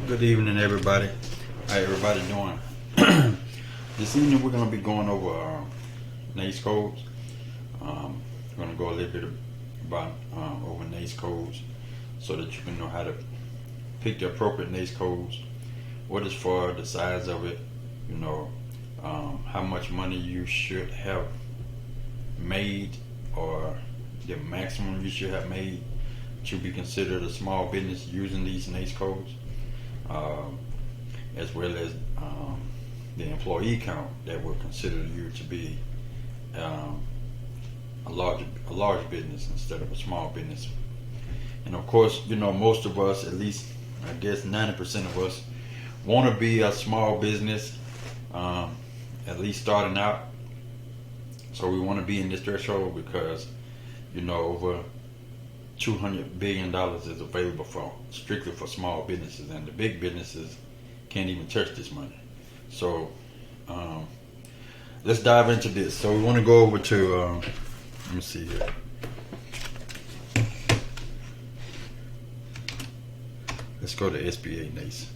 Good evening, everybody. How everybody doing? This evening we're going to be going over NAICS codes. We're going to go a little bit about over NAICS codes so that you can know how to pick the appropriate NAICS codes, what it's for, the size of it, how much money you should have made, or the maximum you should have made to be considered a small business using these NAICS codes, as well as the employee count that will consider you to be a large business instead of a small business. And of course, most of us, at least I guess 90% of us, want to be a small business, at least starting out. So we want to be in this threshold because over $200 billion is available strictly for small businesses, and the big businesses can't even touch this money. So let's dive into this. So we want to go over to let me see here. Let's go to SBA NAICS.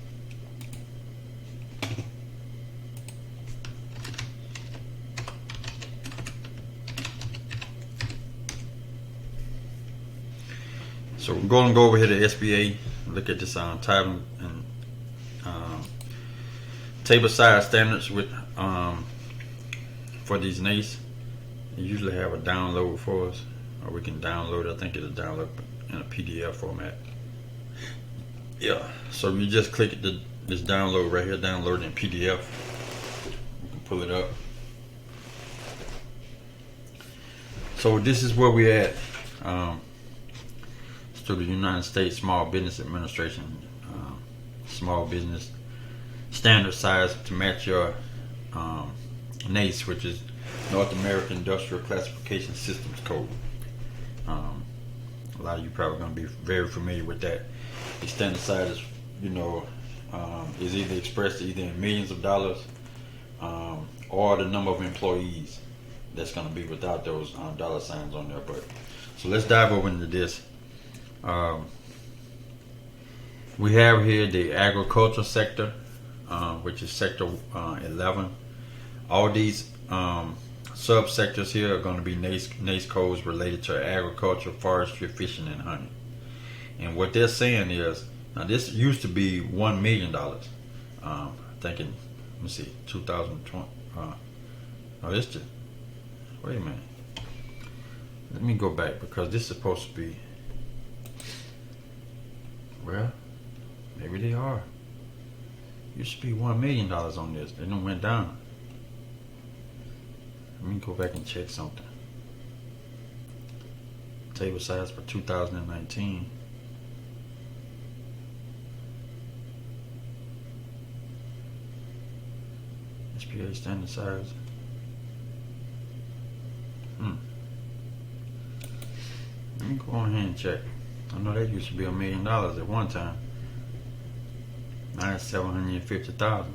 So we're going to go over here to SBA, look at this table and table size standards with for these NAICS. They usually have a download for us, or we can download. I think it'll download in a PDF format. Yeah. So you just click this download right here, download in PDF. You can pull it up. So this is where we're at. To the United States Small Business Administration, small business standard size to match your NAICS, which is North American Industrial Classification Systems Code. A lot of you probably going to be very familiar with that. The standard size is, is either expressed either in millions of dollars or the number of employees. That's going to be without those dollar signs on there. But so let's dive over into this. We have here the agriculture sector, which is sector 11. All these subsectors here are going to be NAICS codes related to agriculture, forestry, fishing, and hunting. And what they're saying is, now this used to be $1 million. Thinking, let me see, 2020. This just, wait a minute. Let me go back because this is supposed to be. Well, maybe they are. Used to be $1 million on this. They done went down. Let me go back and check something. Table size for 2019. SPA standard size. Let me go on here and check. I know that used to be $1 million at one time. Now it's 750,000.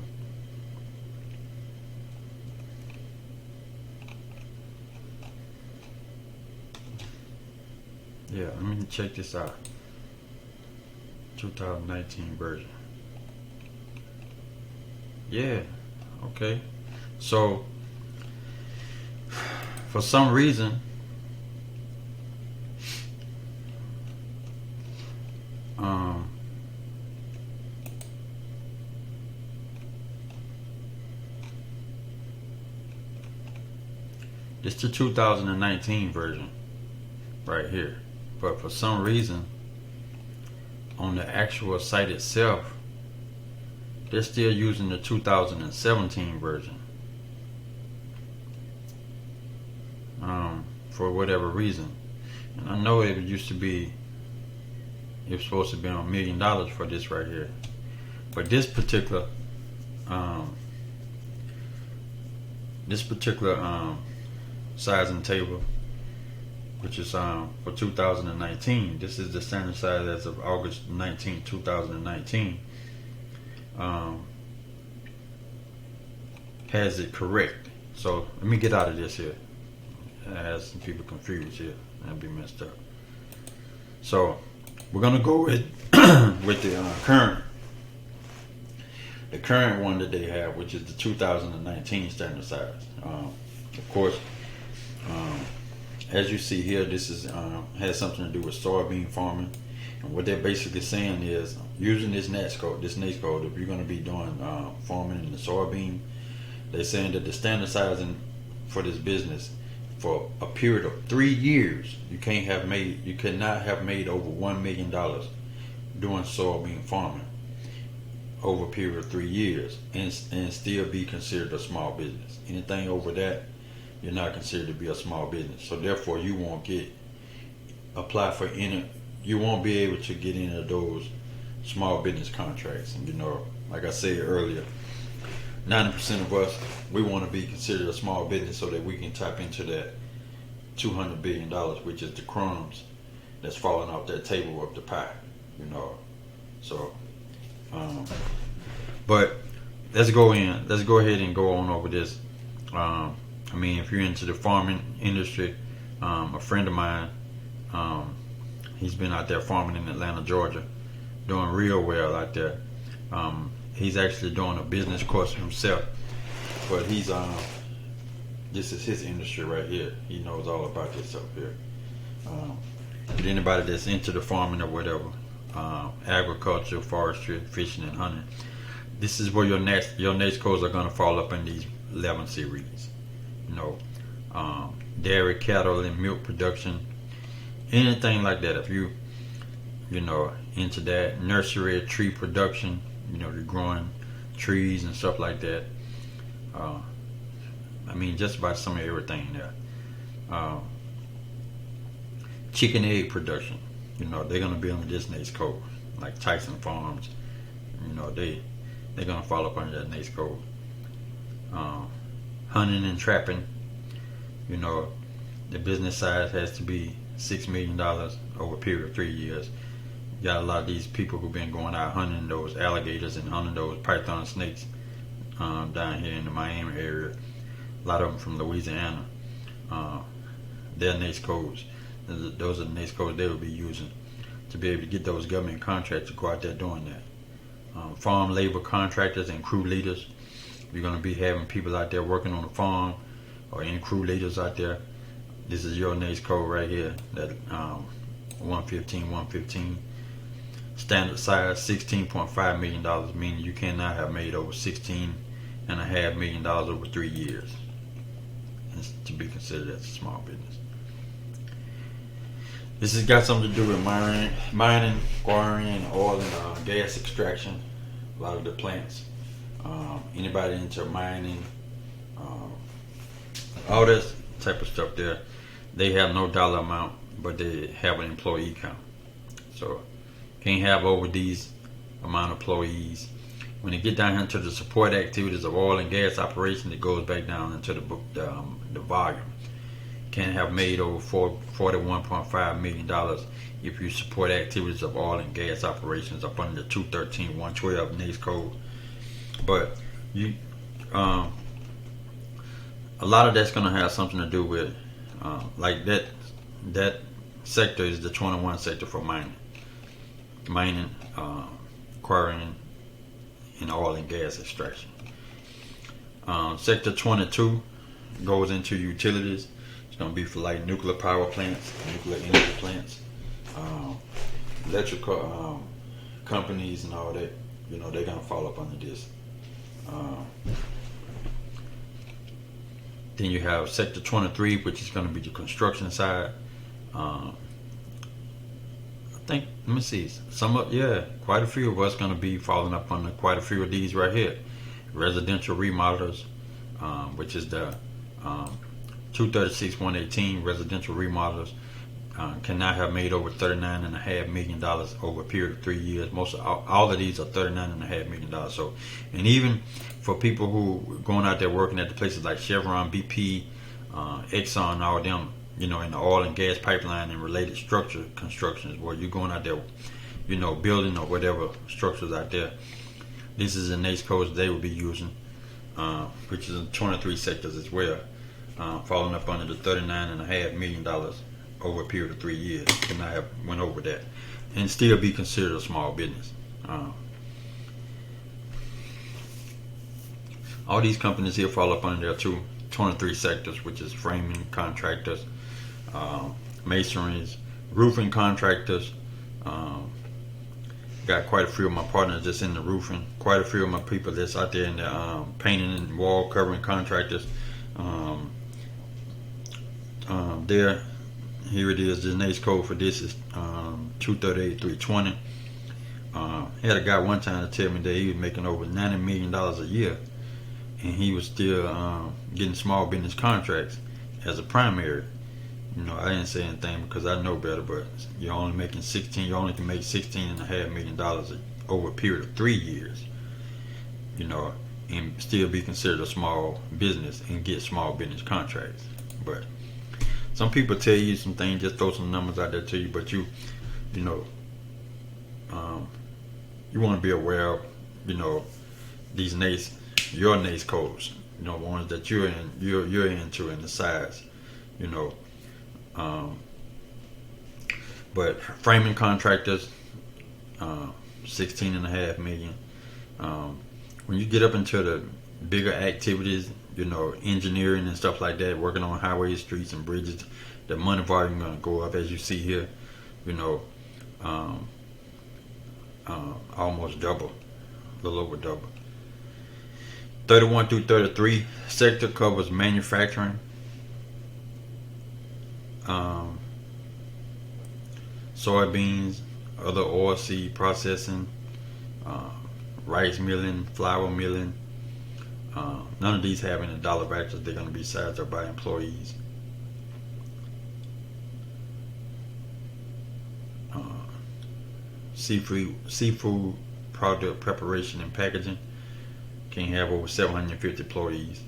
Yeah, let me check this out. 2019 version. Yeah, okay. So, for some reason, it's the 2019 version right here, but for some reason on the actual site itself they're still using the 2017 version for whatever reason. And I know it used to be, it was supposed to be on $1 million for this right here, but this particular size and table, which is for 2019. This is the standard size as of August 19, 2019. Has it correct. So let me get out of this here. It has some people confused here. That'd be messed up. So we're gonna go with with the current the current one that they have, which is the 2019 standard size. Of course, as you see here, this is has something to do with soybean farming. And what they're basically saying is, using this NAICS code, if you're going to be doing farming in the soybean, they're saying that the standard sizing for this business for a period of 3 years, you cannot have made over $1 million doing soybean farming over a period of 3 years and still be considered a small business. Anything over that, you're not considered to be a small business. So therefore, you won't be able to get into those small business contracts. And like I said earlier, 90% of us, we want to be considered a small business so that we can tap into that $200 billion, which is the crumbs that's falling off that table of the pie. So but let's go ahead and go on over this. If you're into the farming industry, a friend of mine, he's been out there farming in Atlanta, Georgia, doing real well out there. He's actually doing a business course himself, but this is his industry right here. He knows all about this up here. But anybody that's into the farming or whatever, agriculture, forestry, fishing, and hunting, this is where your NAICS codes are going to fall up in these 11 series. Dairy, cattle, and milk production, anything like that. If you into that, nursery, tree production, you're growing trees and stuff like that. Just about some of everything there. Chicken egg production, they're going to be under this NAICS code. Like Tyson Farms, they're going to fall up under that NAICS code. Hunting and trapping, the business size has to be $6 million over a period of 3 years. You got a lot of these people who've been going out hunting those alligators and hunting those python snakes down here in the Miami area. A lot of them from Louisiana. Their NAICS codes. Those are the NAICS codes they will be using to be able to get those government contracts to go out there doing that. Farm labor contractors and crew leaders. You're going to be having people out there working on the farm or any crew leaders out there. This is your NAICS code right here, that 115. Standard size $16.5 million, meaning you cannot have made over $16.5 million over 3 years. It's to be considered as a small business. This has got something to do with mining, quarrying, oil and gas extraction. A lot of the plants. Anybody into mining, all this type of stuff there, they have no dollar amount, but they have an employee count. So can't have over these amount of employees. When you get down into the support activities of oil and gas operation, it goes back down into the volume. Can't have made over $41.5 million if you support activities of oil and gas operations up under the 213.112 NAICS code. But a lot of that's going to have something to do with like that sector is the 21 sector for mining, quarrying, and oil and gas extraction. Sector 22 goes into utilities. It's going to be for like nuclear power plants, nuclear energy plants, electrical companies and all that. They're going to fall up under this. Then you have Sector 23, which is going to be the construction side. Let me see. Quite a few of us going to be falling up under quite a few of these right here. Residential remodelers, which is the 236.118 residential remodelers cannot have made over $39.5 million over a period of 3 years. All of these are $39.5 million. So, and even for people who going out there working at the places like Chevron, BP, Exxon, all them, in the oil and gas pipeline and related structure constructions, where you're going out there, building or whatever structures out there. This is the NAICS codes they will be using, which is in 23 sectors as well, falling up under the $39.5 million over a period of 3 years. Cannot have went over that and still be considered a small business. All these companies here fall up under there too. 23 sectors, which is framing contractors, masonries, roofing contractors. Got quite a few of my partners that's in the roofing. Quite a few of my people that's out there in the painting and wall covering contractors. There, here it is. The NAICS code for this is 238-320. Had a guy one time to tell me that he was making over $90 million a year, and he was still getting small business contracts as a primary. You know, I didn't say anything because I know better, but you're only making 16. You only can make $16.5 million over a period of 3 years. You know, and still be considered a small business and get small business contracts. But some people tell you some things, just throw some numbers out there to you, but you know, you want to be aware of, you know, these NAICS, your NAICS codes, you know, ones that you're into and the size, you know. But framing contractors, 16.5 million. When you get up into the bigger activities, you know, engineering and stuff like that, working on highways, streets, and bridges, the money volume gonna go up, as you see here. You know, almost double, a little over double. 31 through 33 sector covers manufacturing, soybeans, other oilseed processing, rice milling, flour milling. None of these have any dollar vouchers. They're going to be sized up by employees. Seafood product preparation and packaging can have over 750 employees.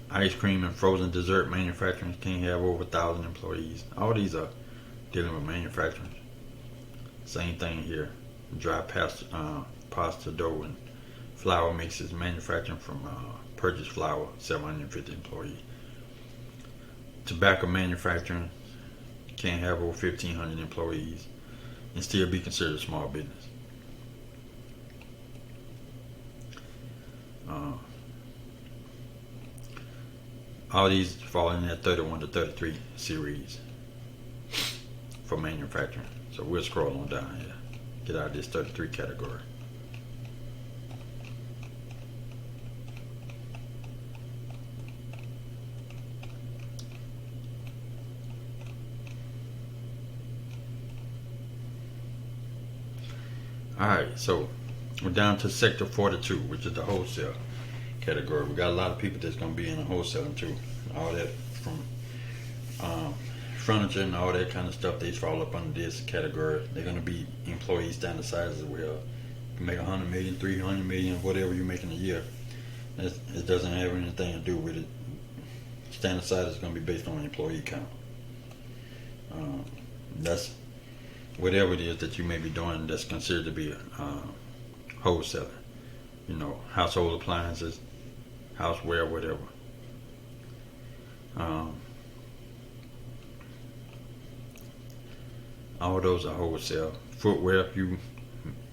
Ice cream and frozen dessert manufacturing can have over 1,000 employees. All these are dealing with manufacturing. Same thing here. Dry pasta dough and flour mixes manufacturing from purchased flour, 750 employees. Tobacco manufacturing can have over 1,500 employees and still be considered a small business. All these fall in that 31 to 33 series for manufacturing. So we'll scroll on down here. Get out of this 33 category. Alright, so we're down to sector 42, which is the wholesale category. We got a lot of people that's going to be in the wholesaling too. All that from furniture and all that kind of stuff, they fall up under this category. They're going to be employee standard size as well. You can make 100 million, 300 million, whatever you're making a year. It doesn't have anything to do with it. Standard size is going to be based on employee count. That's whatever it is that you may be doing that's considered to be a wholesaler. You know, household appliances, houseware, whatever. All those are wholesale. Footwear, if you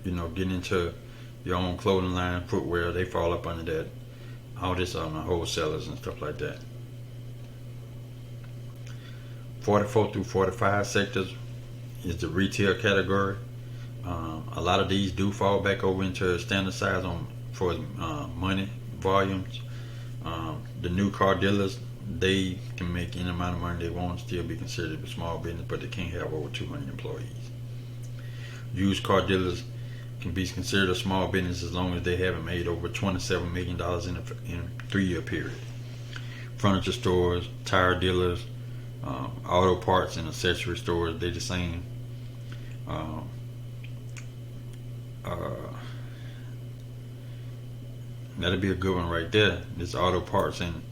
know, get into your own clothing line, footwear, they fall up under that. All this on the wholesalers and stuff like that. 44 through 45 sectors is the retail category. A lot of these do fall back over into standard size for money volumes. The new car dealers, they can make any amount of money they want, still be considered a small business, but they can't have over 200 employees. Used car dealers can be considered a small business as long as they haven't made over $27 million in a 3-year period. Furniture stores, tire dealers, auto parts and accessory stores, they're the same. That'll be a good one right there. This auto parts and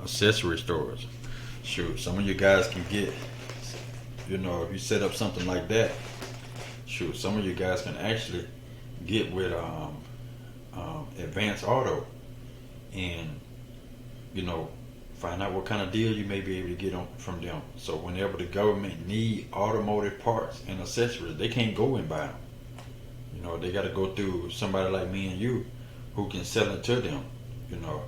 accessory stores. Shoot, some of you guys can get, you know, if you set up something like that, shoot, some of you guys can actually get with Advanced Auto and, you know, find out what kind of deal you may be able to get from them. So whenever the government need automotive parts and accessories, they can't go and buy them. You know, they got to go through somebody like me and you who can sell it to them. You know,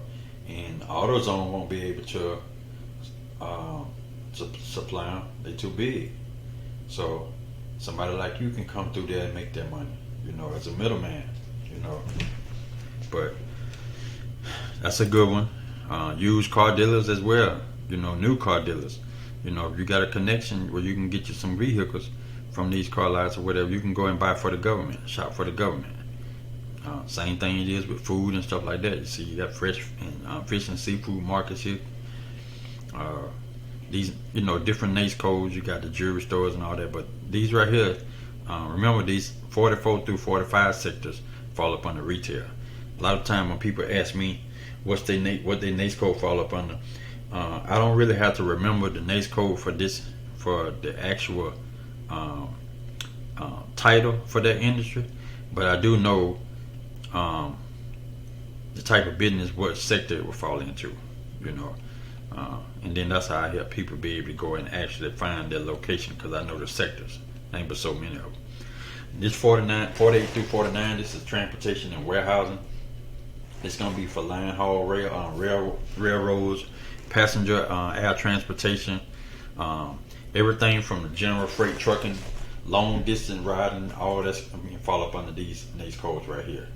and AutoZone won't be able to supply them. They too big. So somebody like you can come through there and make their money. You know, as a middleman. You know, but that's a good one. Used car dealers as well. You know, new car dealers. You know, if you got a connection where you can get you some vehicles from these car lots or whatever, you can go and buy for the government, shop for the government. Same thing it is with food and stuff like that. You see, you got fresh and fish and seafood markets here. These, you know, different NAICS codes. You got the jewelry stores and all that, but these right here, remember these 44 through 45 sectors fall up under retail. A lot of time when people ask me what their NAICS code fall up under, I don't really have to remember the NAICS code for the actual title for that industry, but I do know the type of business, what sector it will fall into, you know. And then that's how I help people be able to go and actually find their location, because I know the sectors. Ain't but so many of them. This 48 through 49, this is transportation and warehousing. It's going to be for line haul, railroads, passenger air transportation, everything from the general freight trucking, long distance riding, all that's going to fall up under these codes right here.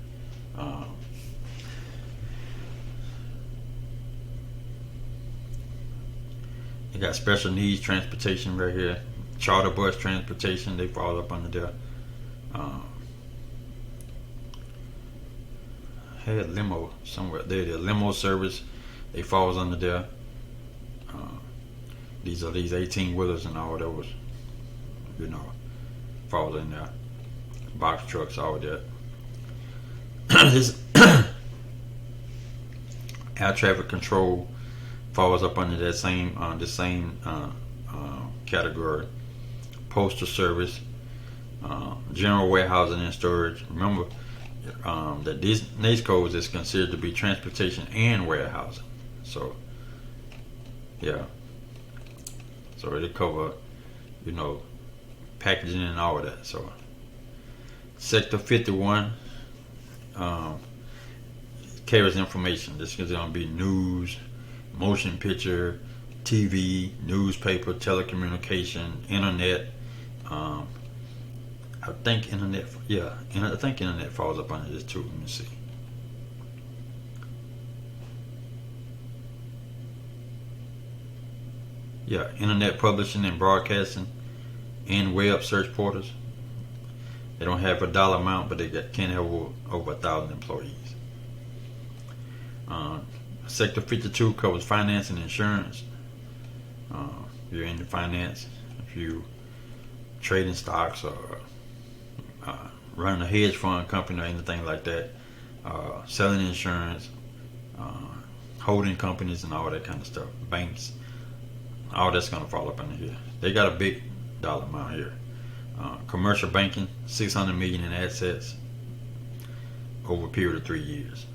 You got special needs transportation right here, charter bus transportation, they fall up under there. Had limo somewhere there. The limo service, they falls under there. These 18 wheelers and all those, you know, falls in there. Box trucks, all that. This air traffic control falls up under that same category. Postal service, general warehousing and storage. Remember that these NAICS codes is considered to be transportation and warehousing. So yeah, so they cover, you know, packaging and all of that. So sector 51 carries information. This is going to be news, motion picture, TV, newspaper, telecommunication, internet. I think internet. Yeah, I think internet falls up under this too. Let me see. Yeah, internet publishing and broadcasting, and web search portals. They don't have a dollar amount, but they can have over 1,000 employees. Sector 52 covers finance and insurance. If you're into finance, if you trading stocks or running a hedge fund company or anything like that, selling insurance, holding companies and all that kind of stuff, banks, all that's going to fall up under here. They got a big dollar amount here. Commercial banking, $600 million in assets over a period of 3 years.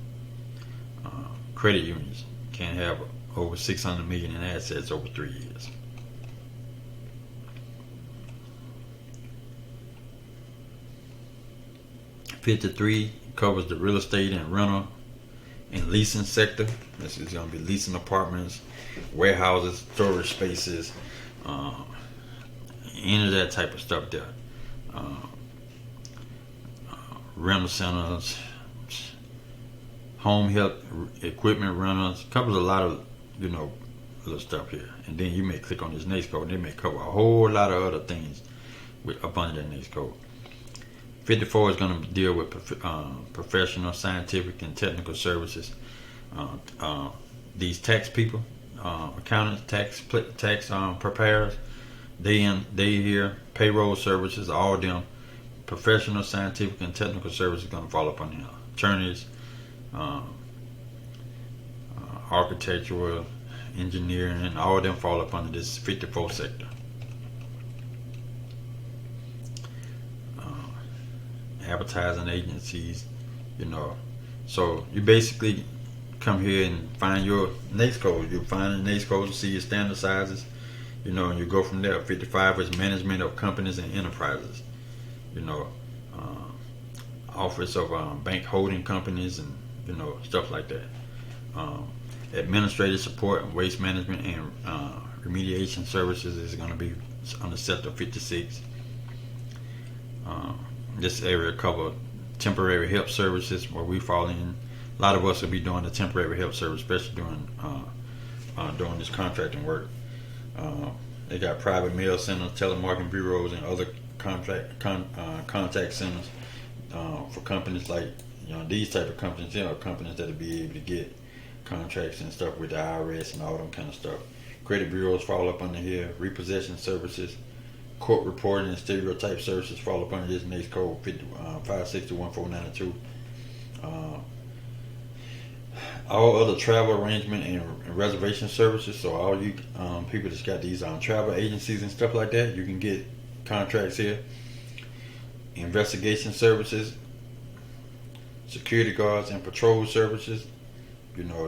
Credit unions can have over $600 million in assets over 3 years. '53 covers the real estate and rental and leasing sector. This is going to be leasing apartments, warehouses, storage spaces, any of that type of stuff there. Rental centers, home health equipment rentals, covers a lot of, you know, little stuff here. And then you may click on this NAICS code, and they may cover a whole lot of other things up under that NAICS code. 54 is going to deal with professional, scientific, and technical services. These tax people, accountants, tax preparers, they here, payroll services, all of them, professional, scientific, and technical services going to fall up on here. Attorneys, architectural, engineering, and all of them fall up under this 54 sector. Advertising agencies, you know. So you basically come here and find your NAICS code. You find the NAICS code, see your standard sizes, you know, and you go from there. 55 is management of companies and enterprises, you know. office of bank holding companies and stuff like that. Administrative support and waste management and remediation services is going to be under Sector 56. This area covers temporary help services, where we fall in. A lot of us will be doing the temporary help service, especially doing this contracting work. They got private mail centers, telemarketing bureaus, and other contact centers for companies like these type of companies. Companies that'll be able to get contracts and stuff with the IRS and all them kind of stuff. Credit bureaus fall up under here. Repossession services, court reporting and stereotype services fall up under this NAICS code 560-1492. All other travel arrangement and reservation services. So all you people that's got these travel agencies and stuff like that, you can get contracts here. Investigation services, security guards and patrol services.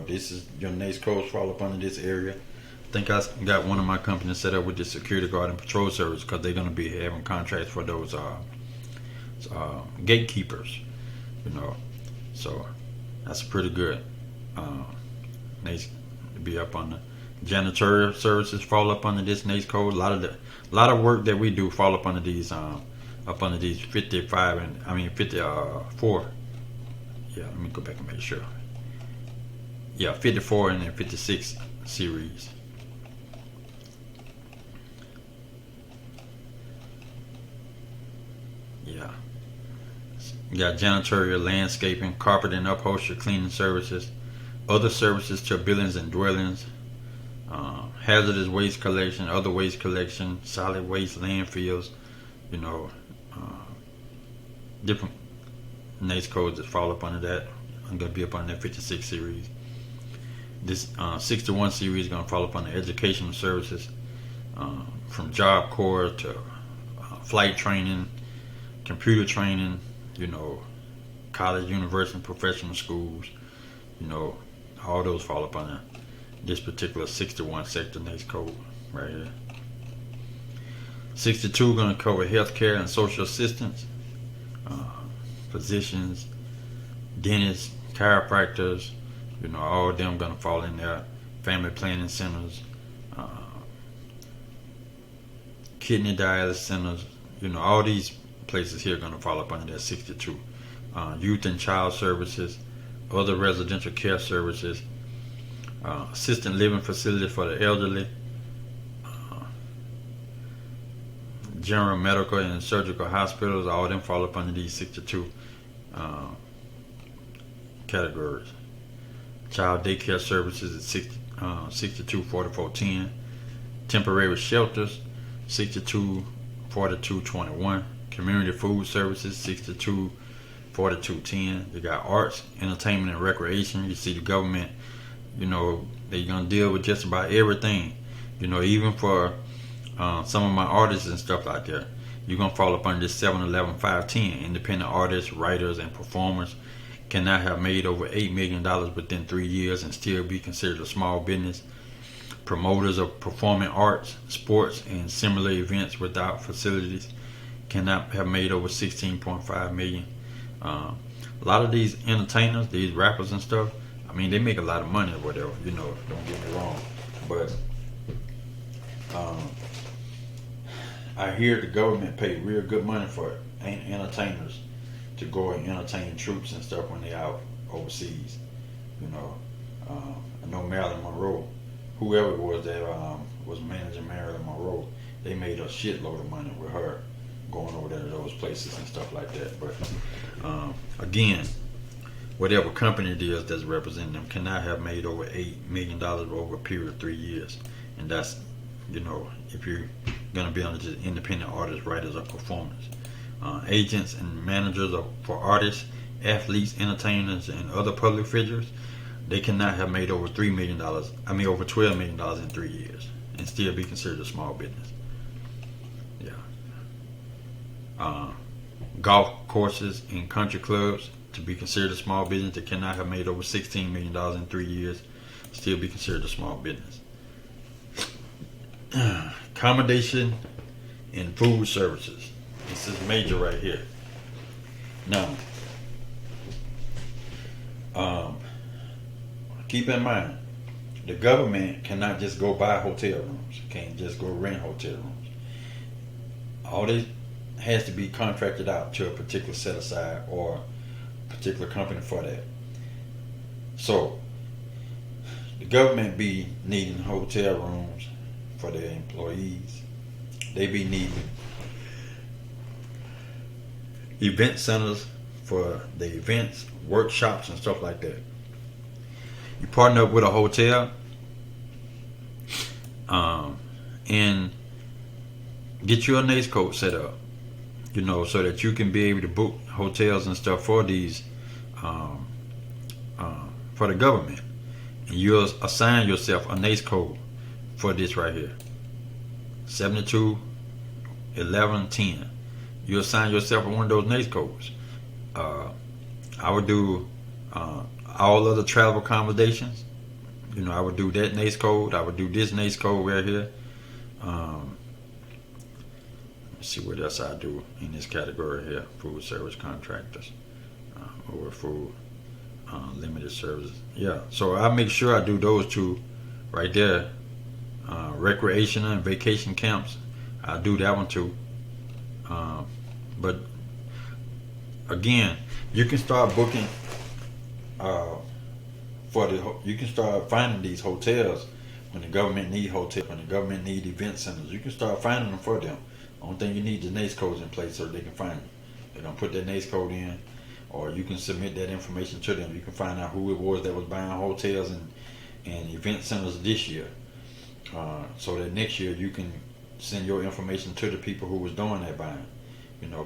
This is your NAICS codes fall up under this area. I think I got one of my companies set up with the security guard and patrol service because they're going to be having contracts for those gatekeepers. So that's pretty good. NAICS be up on the janitorial services fall up under this NAICS code. A lot of work that we do fall up under these 55 and 54. Yeah, let me go back and make sure. Yeah, 54 and then 56 series. Yeah. You got janitorial, landscaping, carpet and upholstery cleaning services, other services to buildings and dwellings, hazardous waste collection, other waste collection, solid waste landfills, different NAICS codes that fall up under that. I'm going to be up on that 56 series. This 61 series is going to fall up under educational services, from Job Corps to flight training, computer training, college, university, professional schools, all those fall up under this particular 61 sector NAICS code right here. 62 going to cover healthcare and social assistance, physicians, dentists, chiropractors, all of them going to fall in there. Family planning centers, kidney dialysis centers, all these places here are going to fall up under that 62. Youth and child services, other residential care services, assisted living facilities for the elderly, general medical and surgical hospitals, all of them fall up under these 62 categories. Child daycare services at 62-4410. Temporary shelters, 62-4221. Community food services, 62-4210. You got arts, entertainment, and recreation. You see the government, they're gonna deal with just about everything. Even for some of my artists and stuff like that, you're gonna fall up under this 711-510. Independent artists, writers, and performers cannot have made over $8 million within 3 years and still be considered a small business. Promoters of performing arts, sports, and similar events without facilities cannot have made over 16.5 million. A lot of these entertainers, these rappers and stuff, they make a lot of money or whatever, don't get me wrong. But I hear the government pay real good money for entertainers to go and entertain troops and stuff when they out overseas. I know Marilyn Monroe, whoever it was that was managing Marilyn Monroe, they made a shitload of money with her going over there to those places and stuff like that. But again, whatever company it is that's representing them cannot have made over $8 million over a period of 3 years. And that's, if you're going to be under just independent artists, writers, or performers. Agents and managers for artists, athletes, entertainers, and other public figures, they cannot have made over $3 million, over $12 million in 3 years and still be considered a small business. Yeah. Golf courses and country clubs to be considered a small business, they cannot have made over $16 million in 3 years, still be considered a small business. Accommodation and food services. This is major right here. Now, Keep in mind, the government cannot just go buy hotel rooms. Can't just go rent hotel rooms. All this has to be contracted out to a particular set aside or particular company for that. So the government be needing hotel rooms for their employees. They be needing event centers for the events, workshops, and stuff like that. You partner up with a hotel and get your NAICS code set up, so that you can be able to book hotels and stuff for these for the government. And you'll assign yourself a NAICS code for this right here, 721110. You assign yourself one of those NAICS codes. I would do all other travel accommodations. I would do that NAICS code. I would do this NAICS code right here. Let's see what else I do in this category here. Food service contractors or food limited services. Yeah, so I make sure I do those two right there. Recreation and vacation camps. I do that one too. But again, you can start booking you can start finding these hotels when the government need hotels, when the government need event centers. You can start finding them for them. Only thing you need is NAICS codes in place so they can find you. They're gonna put that NAICS code in, or you can submit that information to them. You can find out who it was that was buying hotels and event centers this year, so that next year you can send your information to the people who was doing that buying.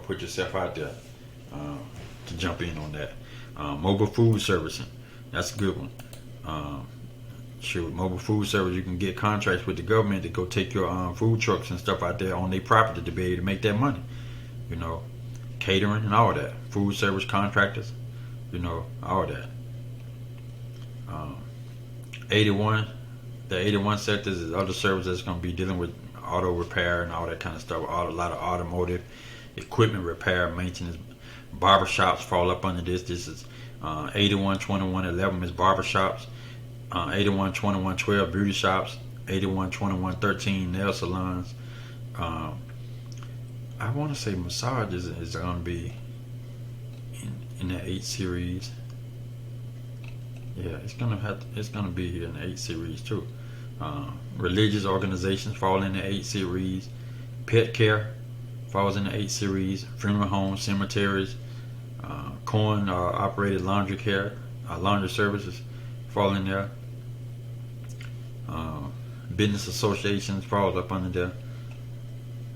Put yourself out there to jump in on that. Mobile food servicing, that's a good one. Mobile food service, you can get contracts with the government to go take your food trucks and stuff out there on their property to be able to make that money. Catering and all that. Food service contractors, all that. 81, the 81 sectors is other services that's going to be dealing with auto repair and all that kind of stuff. A lot of automotive equipment repair, maintenance. Barbershops fall up under this. This is 812111 is barbershops. 812112 beauty shops. 812113 nail salons. I want to say massages is going to be in the 8 series. Yeah, it's gonna be here in the 8 series too. Religious organizations fall in the 8 series. Pet care falls in the 8 series. Funeral homes, cemeteries, coin operated laundry care, laundry services fall in there. Business associations falls up under there.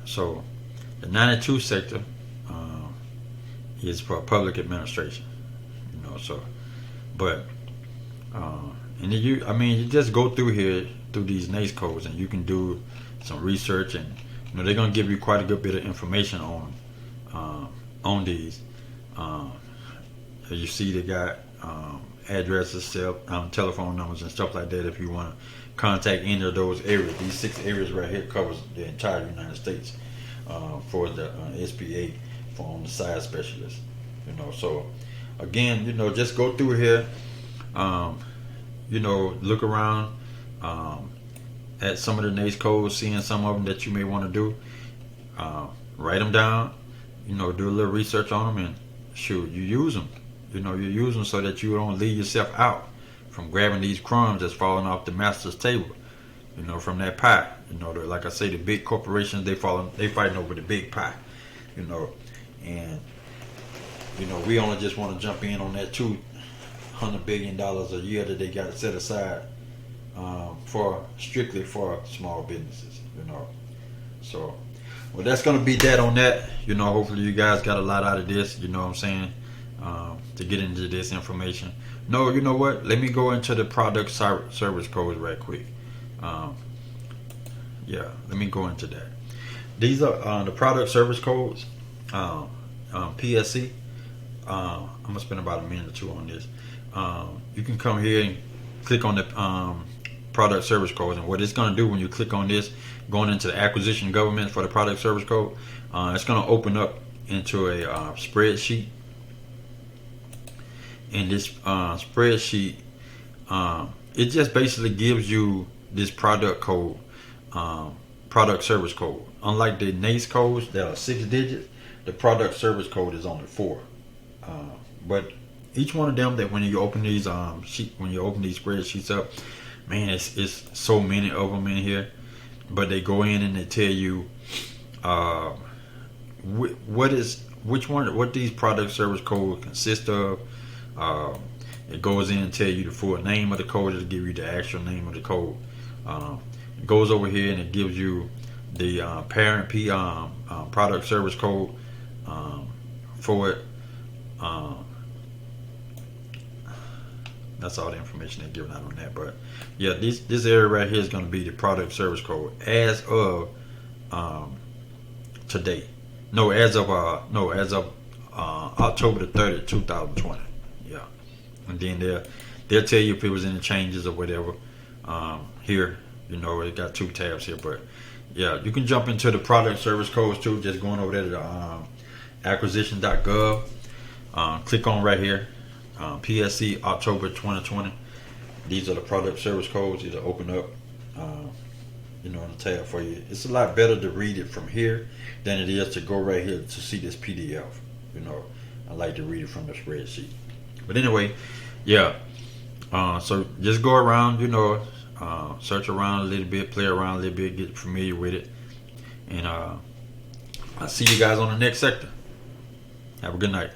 So the 92 sector is for public administration. And you just go through these NAICS codes, and you can do some research, and they're gonna give you quite a good bit of information on these. As you see, they got addresses, telephone numbers, and stuff like that if you want to contact any of those areas. These 6 areas right here covers the entire United States for the SBA for on the side specialist. So again, just go through here. Look around at some of the NAICS codes, seeing some of them that you may want to do. Write them down. Do a little research on them, and you use them. You use them so that you don't leave yourself out from grabbing these crumbs that's falling off the master's table. From that pie. Like I say, the big corporations, they fighting over the big pie. And we only just want to jump in on that $200 billion a year that they got set aside strictly for small businesses. So, well, that's gonna be that on that. Hopefully you guys got a lot out of this. You know what I'm saying? To get into this information. No, you know what? Let me go into the product service codes right quick. Let me go into that. These are the product service codes, PSC. I'm gonna spend about a minute or two on this. You can come here and click on the product service codes, and what it's going to do when you click on this, going into the acquisition government for the product service code, it's going to open up into a spreadsheet, And this spreadsheet, it just basically gives you this product code, product service code. Unlike the NAICS codes that are 6 digits, the product service code is only 4. But each one of them, that when you open these when you open these spreadsheets up, man, it's so many of them in here. But they go in and they tell you what these product service codes consist of. It goes in and tell you the full name of the code. It'll give you the actual name of the code. It goes over here and it gives you the parent product service code for it. That's all the information they're giving out on that. But yeah, this area right here is going to be the product service code as of today. As of October the 30th, 2020. Yeah, and then they'll tell you if it was any changes or whatever. Here, it got 2 tabs here, but yeah, you can jump into the product service codes too. Just going over there to acquisition.gov. Click on right here, PSC October 2020. These are the product service codes. It'll open up, on the tab for you. It's a lot better to read it from here than it is to go right here to see this PDF. I like to read it from the spreadsheet. But anyway, yeah. So just go around, search around a little bit, play around a little bit, get familiar with it. And I'll see you guys on the next sector. Have a good night.